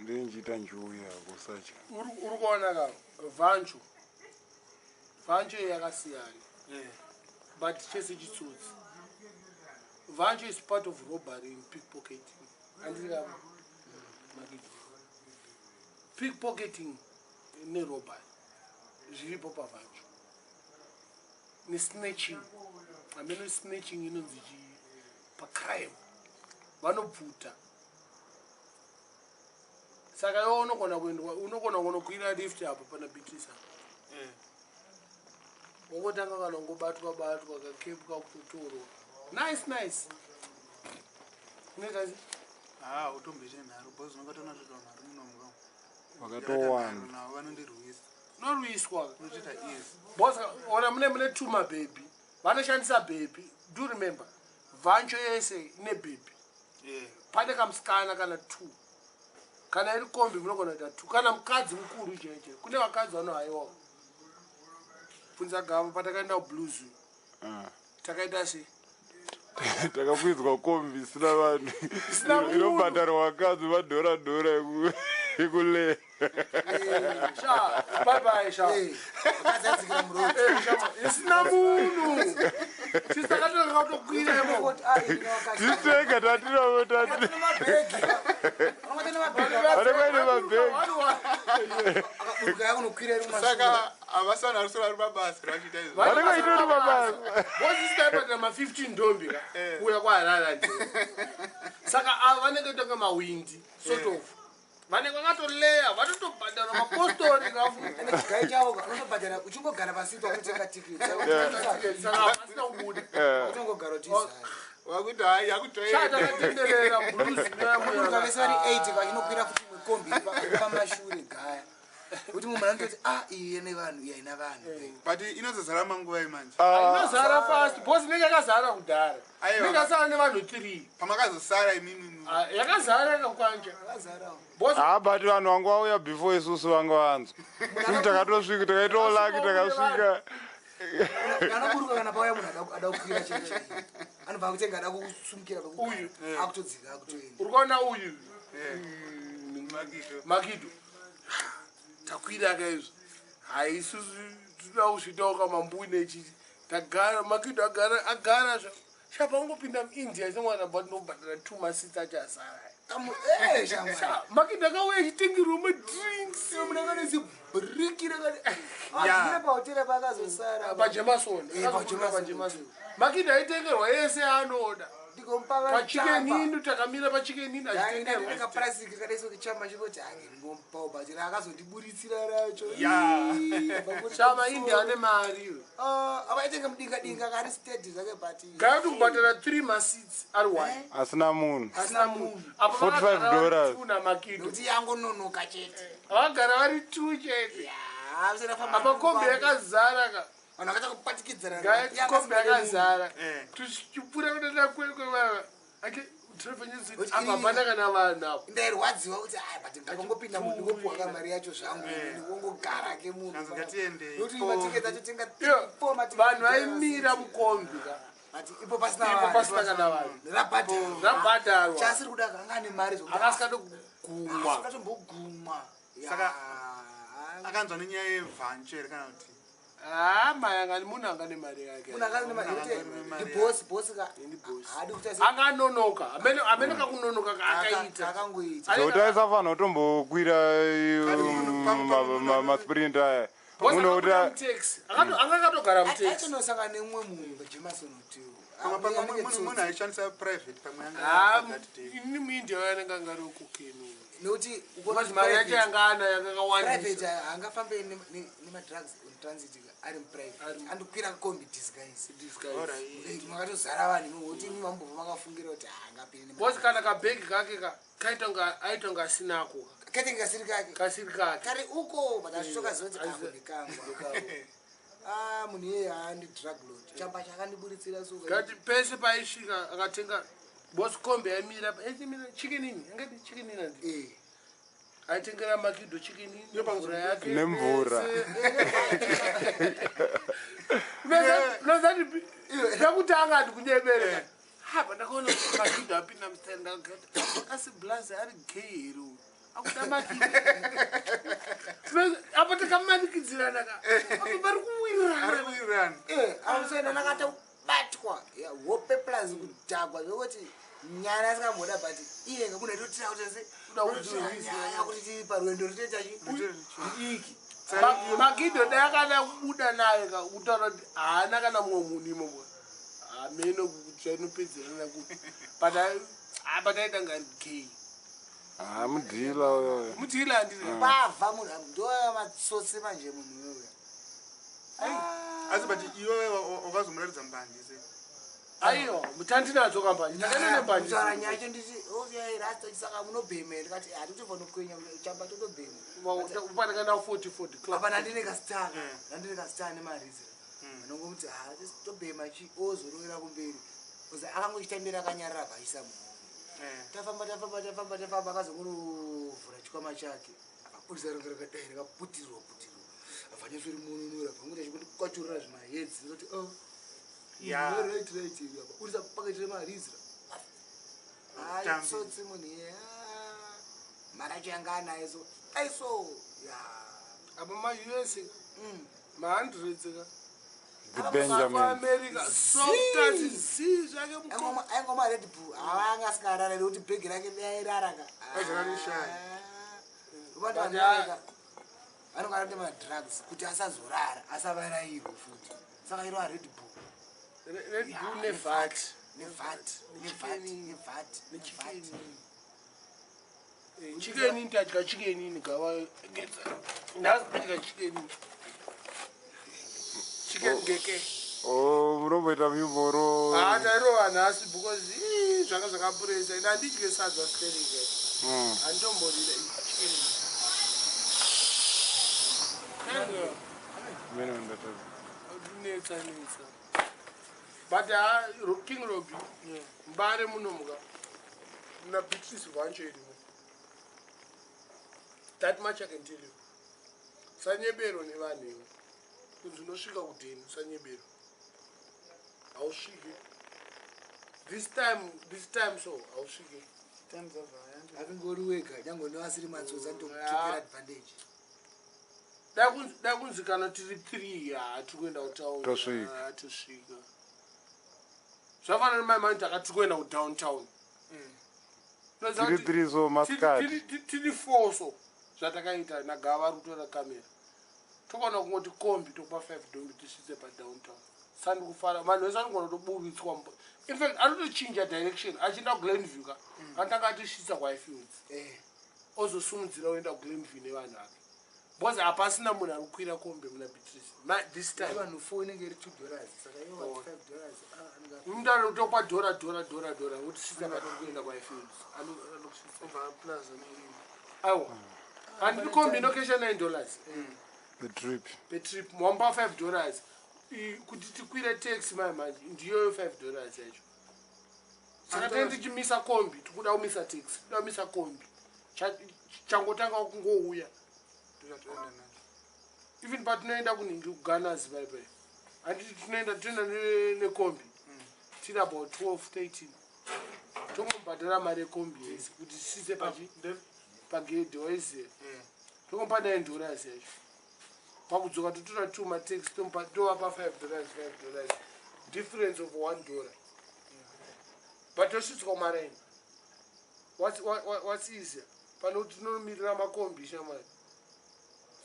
Ndinjita njuya kusacha. Urikuona ka Vancho. Vancho yakasiyana. But chese chitsotsi. Vancho is part of robbery and pickpocketing. Andika Makidho. Pickpocketing ne robbery. Zviripo pa Vancho. Ne snatching. Ameno snatching inonzi pa crime. Vanopfuta. Saka unogona kunokwira lift apo pana bitisa. Wongotanga kana ngobatwa kakepwa kutotorwa. Nice. Nekazi? Utombete nharo boss ungatona kuti nharo munomwe. Wakatowana. Na vanondirwisa. Norwiswa. Unochita easy. Boss ona mune tuma baby. Vanoshandisa baby. Do remember. Vancho yese ine baby. Pane kamskana kana 2. Kana iri kombi munogona kuita 2. Kana mukadzi mukuru jeje. Kune vakadzi vanohaiwa. Funza gava patakaenda blues. Takaita sei? Takakwizwa kombi sina vanhu. Inobhadharwa vakadzi madhora ekule. Sha, bye sha. Akadzadzikira muroti. Isina munhu. Tisakatoka kutokwira imo. Tiseka tatira tati. Saka avasana rusura rubabasi rachita izvo. Vanenge mabasa. Vosisitaipa ma 15 ndombi ka. Kuya kwaharara nje. Saka vanenge toka mawindi sort of. Vanenge vakatoleya vatotobhadhara mapostori ngafu. Chigai chavo unotobhadhara uchingogara pasi pakutenga tikiti. Saka vasina kubuda. Uchingogara uchizaya. Wakuti hayi yakutoyeka. Chata katenderera blues namu. Ukavesari 8 vachinokwira kuti mwekombi pamashure gaya. Kuti mumwe anototi iyi ine vanhu iya ina vanhu. But inozozara manguva imanje. Inozara fast. Boss nenge yakazara kudhara. Nenge asara nevanhu 3. Pamakazosara imimi. Yakazara kakwanja. Yakazara. Boss but vanhu vanga vauya before isusu vanga vanzwa. Takatosvika takaitolaki takasvika. Anoburuka kana pauya munhu ada kukwira cheche. Anobva kutenga ada kusumukira uyu akutodzika akutoenda. Urikuona uyu. Makidho. Takwira kaizvo. Hayi isusu tinoda kuzvitawo kamambui nechiti. Tagara Makidho agara shapangopinda muIndia semwana but nobhadhara 2 masita achasara. Makidho akauya achitengerwa madrinks. Munanganisi brikira kana. Pautira pakazosara. Pajemasoni. Makidho aitengerwa yese anoda. Pachikenini takamira pachikenini achitengerwa. Akaprasika kadaiso kichamba chingoti ngompa bajira akazondiburitsira racho. Chama India ane mari. Abaitenga mudinga kari steady zvake but. Gaya kubhadhara 3 masits ari 1. Asina munhu. Apo $45. Una Makidho. Kuti yangononoka chete. Vagara vari 2 chete. Apa kombi yakazara ka. Vanhu vakaita kupatikidzana. Gaya kombi yakazara. Tuchipura kuenda kwekwe vava. Ake trafanyisi apa pana kana vanhu apo. Ndairwadziwa kuti but ngakongopinda munhu ngopuwa kamari yacho zvangu ngongogara ke munhu. Ngazingatiende. Kuti matiketi acho tenga 4 matiketi. Vanhu vaimira mukombi ka. Ati ipo pasina kana vanhu. Rabhadharwa. Chasiri kuda kanga ane mari zvokuti akasikatogumwa. Akatombogumwa. Saka akanzwa nenyaya yevancho here kana kuti mayangani munhu angane mari yake. Munhu angane mari yake. Boss ka. Hadi kuti anganonoka. Amene kakunonoka akaita. Akangoita. Chihota aisafanira kutombokwira masprinta aya. Unoda taxi. Akatogara mutaxi. Achinosanga nemumwe munhu Jameson Hotel. munhu aishandisa private pamwe anga ini muIndia yanenge angari ukukeni. Nokuti mari yacho yangana yakawandisa. Private angafambe nemadrugs on transit ari muprivate. Andokwira kombi disguise. Makatozara vanhu nokuti mambobva makafungira kuti angapinde. Boss kana kabhegi kake aita nga sinako. Kati ngasiri kake. Kasiri kake. Kari uko bakashoka zoti akundikangwa. Munhu yeye handi drug lord. Chamba chakandiburitsira so. Kati pese paisvika akatenga boss kombi yamira chicken ini. Angati chicken ini. Aitengera Makidho chicken ini nemvura yake. Nemvura. Unazati ndakutanga ati kunyebereka. Hapa ndakaona Makidho apinda mstari ndakati asi blaze ari gay hero. akutamaki apa takamanikidzirana ka apa vari kuwirana ausenda nakatobatwa hope plus kudhagwa zvokuti nyana asikamboda but iye ngekuna totira kuti tiri parwendo rutoitachi iki Makidho dai kana kubuda naye kutaura kuti haana kana mumwe munhu imomo hameno kuti inopedzerana kuti pataita ngari gay mudhila uyoyo mudhila handiri bavha munhu ndo matsotsi manje munhu uyoyo asi but iwe wakazomuratidza mbanje se aiwa mutandinadzo kambanje ndakanene mbanje kutaura nyacho nditi rasta saka munobheme ndikati hatitofanira kukwenya chamba totobhema upanekana 40 apa nandine kasitana nemarizira anongokuti tobhema chi ozorovera kumberi uzi akangochitambira akanyarara paisa muhomwe tafamba akazongorovhura chikwama chake akapurisa rongo rakadai rakaputirwa avhanyasori mununura panguti achikwaturira zvimahedzi noti right urisa paketire marizira aitsotsi munhu iye maracho yanga anayeso aiso apa maus ma100 Benjamin. aingoma red bull anga asikararari kuti bhegi rake airaraka anonga anoita madrugs kuti asazorara asavarairwe futi saka irova red bull nevat chikeni ndadya chikeni gava ndadya chikeni chikeni ngeke munomboita miboro tairova nhasi because zvanga zvakapuresa ina handidye sadza sterike handitomborira chikeni netsa but king Robbie mbare munomuka muna Beatrice Vancho irimo that much I can tell you sanyebero nevanhu ivo kunzi unosvika kudheni sanyebero hausvike this time so hausvike akangori wega nyange nevasiri matsotsa ndokutopera advantage dai kunzi kana tiri 3 hatiri kuenda kutosvika zvafanana nemaimani takati kuenda kudowntown tiri so maskati tiri 4 so zvatakaita nagava rutora kamera tokaona kungoti kombi tokupa 5 dombi tisvitse padowntown sandi kufara vanhu vese anogona kutobuvitswa infact anotochinja direction achienda kuglenview ka anotanga atisvitsa kwafields ozosumudzira oenda kuglenview nevanhu ake because hapasina munhu ari kukwira kombi muna Beatrice this time vanhu 4 inenge iri $2 saka iwo $5 mutare kutopa dhora kuti svitsa patokuenda kwafields anokusvitsa plaza aiwa handiri kombi inokesha $9 the trip mwamba $5 kuti tikwire taxi manje ndiyoyo $5 yacho saka tende tichimisa kombi tikuda kumisa taxi tikuda kumisa kombi changotanga kungouya even patinoenda kuningi kuganas paipai handiti tinoenda nekombi tiri about 12-13 tongobhadhara mari yekombi yese kuti tisise pagedhe waiziya tokomba $9 yacho pakudzoka totora 2 mataxi tovapa $5 difference of $1 but tosvitswa kumaraini what's easier pano kuti tinomirira makombi shamari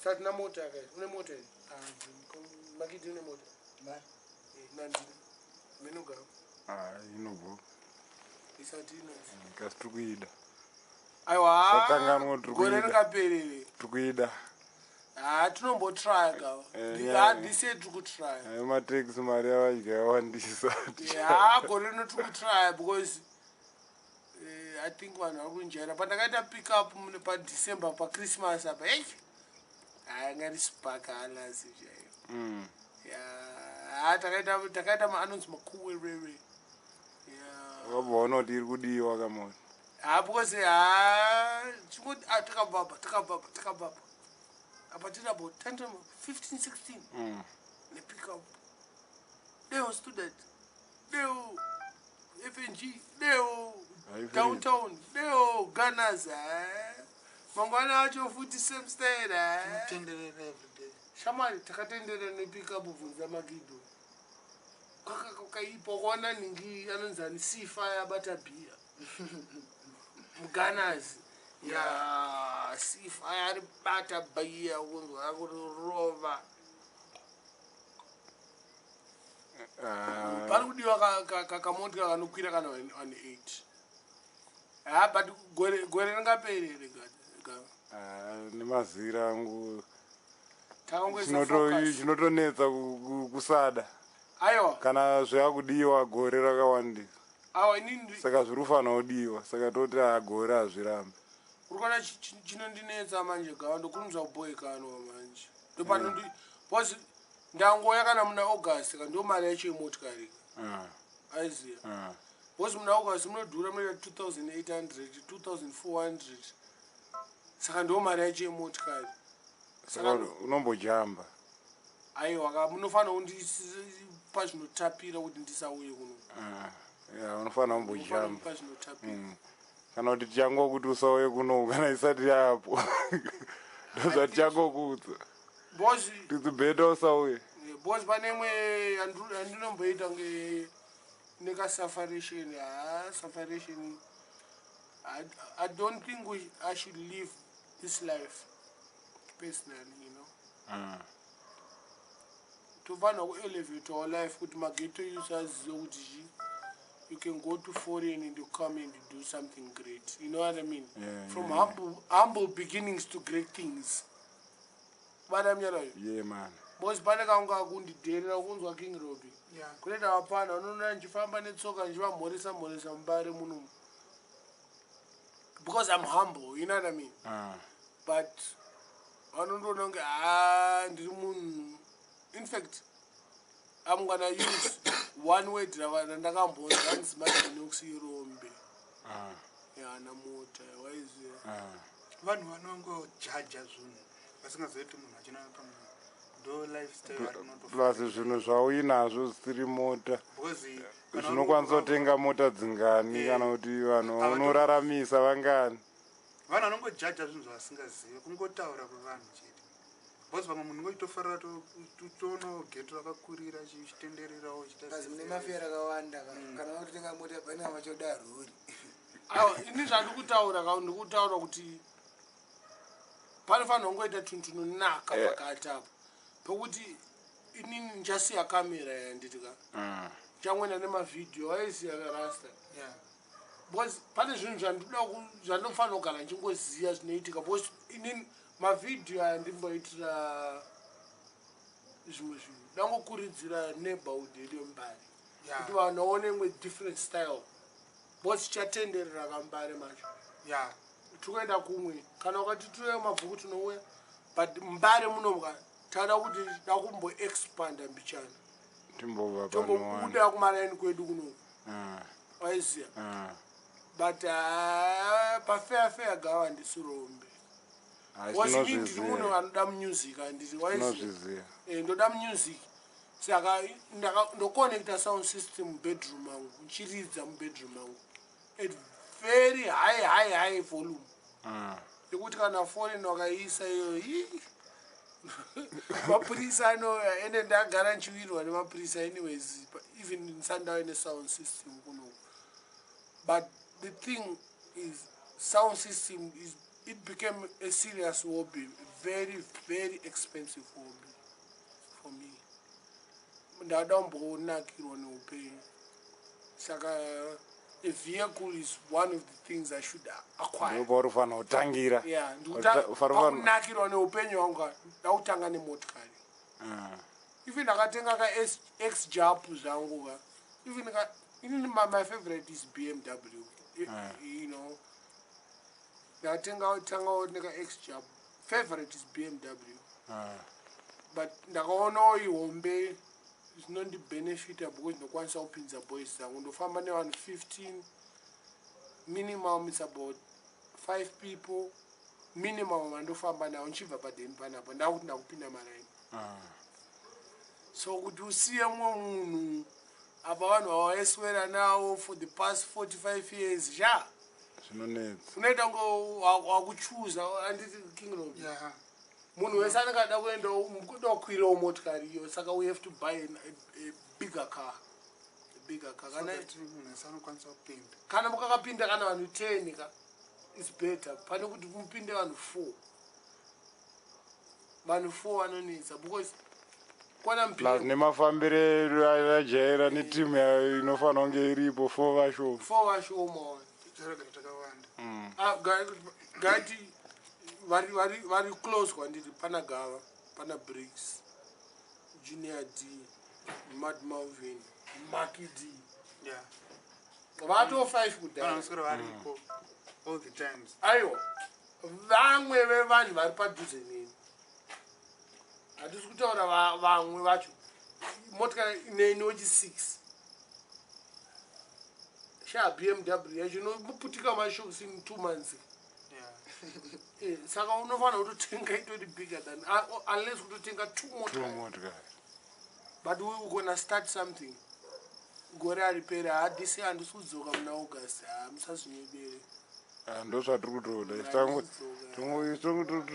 satina mota yakaita une mota ii Makidho une mota nandina menogara inobvo isati kasi tikuida aiwa gore ringaperere tikuida tinombotry gava hadise tikutry mataxi mari yavadya yawandisa gore rino tikutry because I think vanhu vari kunjaira pandakaita pick up paDecember paChristmas apa ngarisipaka alasi chaiyo takaita maanonzi makuwerere wabvaona kuti iri kudiwa kamona because takabva apa tiri about 15-16 nepick up deo student deo FNG deo downtown deo gunners mangwana acho futi same style Tenderera every day. shamari takatendera nepika bubvunza Makidho kakaipa kwaona ningi anonzani sifa yabata bhiya muganazi ya sifa yari bata bhiya kunzwa kurova pari kudiwa kamotika kanokwira kana 8 but gore ringaperere nemazira angu takangoisa chinotonetsa kusada aiwa kana zvakudiwa gore rakawandisa awa inini saka zviri kufanira kudiwa saka toti gore hazvirambi urikona chinondinetsa manje gawa ndokurumza kuboyekanwa manje ndopano bcause ndangoya kana muna august ka ndo mari yacho yemotikari aiziya bcause muna august munodhura munoita 2800 2400 saka ndo mari yacho yemotikari saka unombojamba aiwa munofanira kundipa zvinotapira kuti ndisauye kuno unofanira kumbojamba pa zvinotapira kana kuti tichangokuti usauye kuno kana isati yapo ndozvatichangokuudza bcause tizibheta usauye bcause pane imwe yandinomboita nekasafaration safaration I don't think I should live this life personally, you know. Tofanira ku-elevate our life kuti maghetto users ukuthi you can go to foreign and you come and do something great. You know what I mean? From humble beginnings to great things. But I'm yeah, man. Boss pane kanga kundidherera kunzwa King Robbie. Kuleta wapana unoona nchifamba netsoka nchivamhoresa mubare muno. Because I'm humble, you know what I mean? But vanondoona kunge ndiri munhu. In fact, I'm gonna use one word randakambonza hanzi madinoxirombe. Namota waiziya. Vanhu vanongojaja zvinhu vasingazoiti munhu achina ndo lifestyle plus zvinhu zvauinazvo zvisiri mota zvinokwanisa kutenga mota dzingani kana kuti vanhu unoraramisa vangani. Vanhu vanongojaja zvinhu zvasingazivi kungotaura kuvanhu chete bcause vamwe munhu ngoitofarira toona geto rakakurira chitendererawo kazi mune mafia rakawanda kana kutenga mota pane vachoda rori ini zvandikutaura ndikutaura kuti panofanira kungoita tunhu tunonaka pakati apo pokuti inini ndichasiya kamera yanditika ndichangwenda nemavhidhiyo aiziya rasta because pane zvinhu zvandinofanira kugara ndichingoziya zvinoitika because inini mavhidhiyo aya ndimboitira zvimwe zvinhu ndangokuridzira neighborhood yedu yeMbare kuti vanhu vaone imwe different style because chichatenderera kaMbare macho tikuenda kumwe kana ukati ture mabhuku tinouya but Mbare munomuka tada kuti dakumboexpanda mbichana tombobuda kumaraini kwedu kuno waiziya but pafeya gawa ndisirombe was ini ndiri munhu anoda music anditi waiziya ndoda music saka ndoconnecta sound system mubedroom mangu nchiridza mubedroom mangu at very high volume yekuti kana foreign wakaisa iyo mapurisa ende ndagara nchiwirwa nemapurisa anyways even ndisandave nesound system kuno but the thing is sound system it became a serious hobby, very expensive hobby for me. Ndada mbonakirwa neupenyu saka a vehicle is one of the things I should acquire. Ndoparufanira kutangira. Yeah, ndakunakirwa neupenyu wangu ndautanga nemotikari. Even ndakatenga ka X Jap zvangu ka. Even my favorite is BMW. You know. Ndakatenga neka X Jap. Favorite is BMW. But ndakaona ihombe zvinondibenefita because ndokwanisa kupinza boys zangu ndofamba nevanhu 15 minimum it's about 5 people minimum mandofamba navo nchibva padeni panapo ndakuti ndakupinda maraini so kuti usiye mumwe munhu apa vanhu vavaiswera nawo for the past 45 years zvinonetsa unoita ngo wakuchuza anditi kingdom munhu wese anenge kuenda kukwirawo motikari iyo saka we have to buy a bigger car kana mukakapinda kana vanhu 10 ka is better pane kuti mupinde vanhu 4 vanonetsa because kwana plus nemafambire ajaira netimu inofanira kunge iripo 4 vashoma gati vari close kwandiri pana Gava pana Briggs Junior D Mad Malvin Makidho vato 5 kudhara all the times aiwa vamwe vevanhu vari padhuze neni hatisi kutaura vamwe vacho motikari inenochi 6 sha BMW yacho inoputika mashoks in 2 months saka unofanira kutotenga itori bigger than unless kutotenga 2 motikari but we gonna start something gore aripera hadisi handisi kudzoka muna August musazvinyebere ndo zvatiri kutoda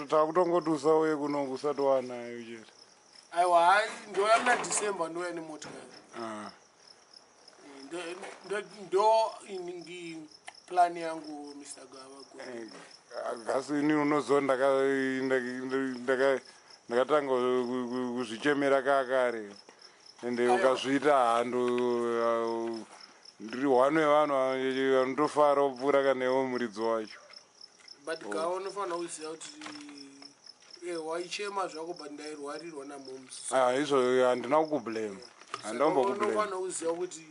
takutongotusa uye kunongo usati wanayo chete aiwa ndoya muna December ndoya nemotikari ndo ingi plan yangu Mr. Gava gasi ini unoziva ndakatanga kuzvichemera kakare ende ukazviita hando ndiri one wevanhu vanotofara kupfuura kanewo muridzi wacho but Gava unofanira kuziva kuti waichema zvako but ndairwarirwa namoms izvo handina kukublame unofanira kuziva kuti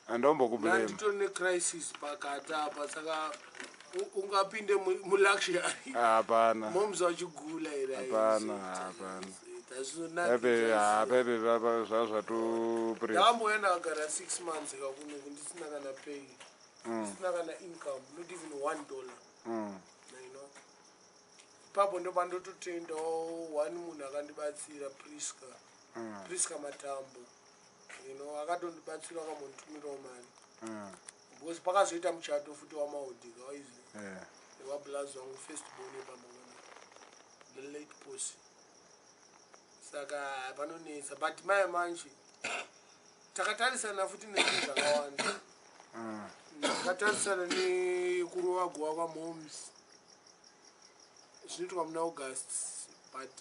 handombokublame nditori necrisis pakati apa saka ungapinde muluxury hapana moms vachigula here hapana ndakamboenda kagara 6 months kakunoku ndisina kana pay ndisina kana income not even $1 ipapo ndo pandototendawo one munhu akandibatsira Priska Matambo akatondibatsira akamonditumirawo mari because pakazoita muchato futi wamahodhika waizi wablazi wangu first born epamangona the late posi saka panonetsa but maye manje takatarisana futi nezvinhu zvakawanda takatarisana nekurova guva kwamoms zvinoitwa muna August but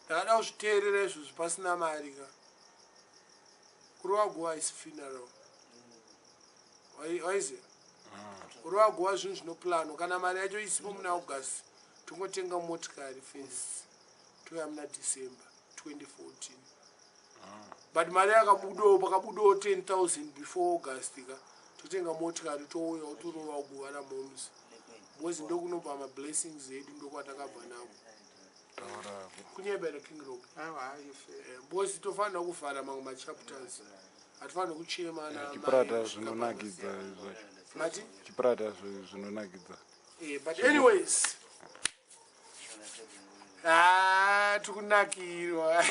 ndakada kuzviteerera izvo zvipasina mari ka kurova guva is funeral waiziva kurova guva zvinhu zvinoplanwa kana mari yacho isipo muna August tongotenga motikari first toya muna December 2014 but mari yakabudawo pakabudawo 10,000 before August ka totenga motikari touya utorova guva ramoms because ndokunobva mablessings edu ndokwatakabva nako kunyebera King Robbie because tofanira kuvhara mamwe machapters hatifanira kuchemana chiprata zvinonakidza chiprata zvinonakidza but anyways tikunakirwa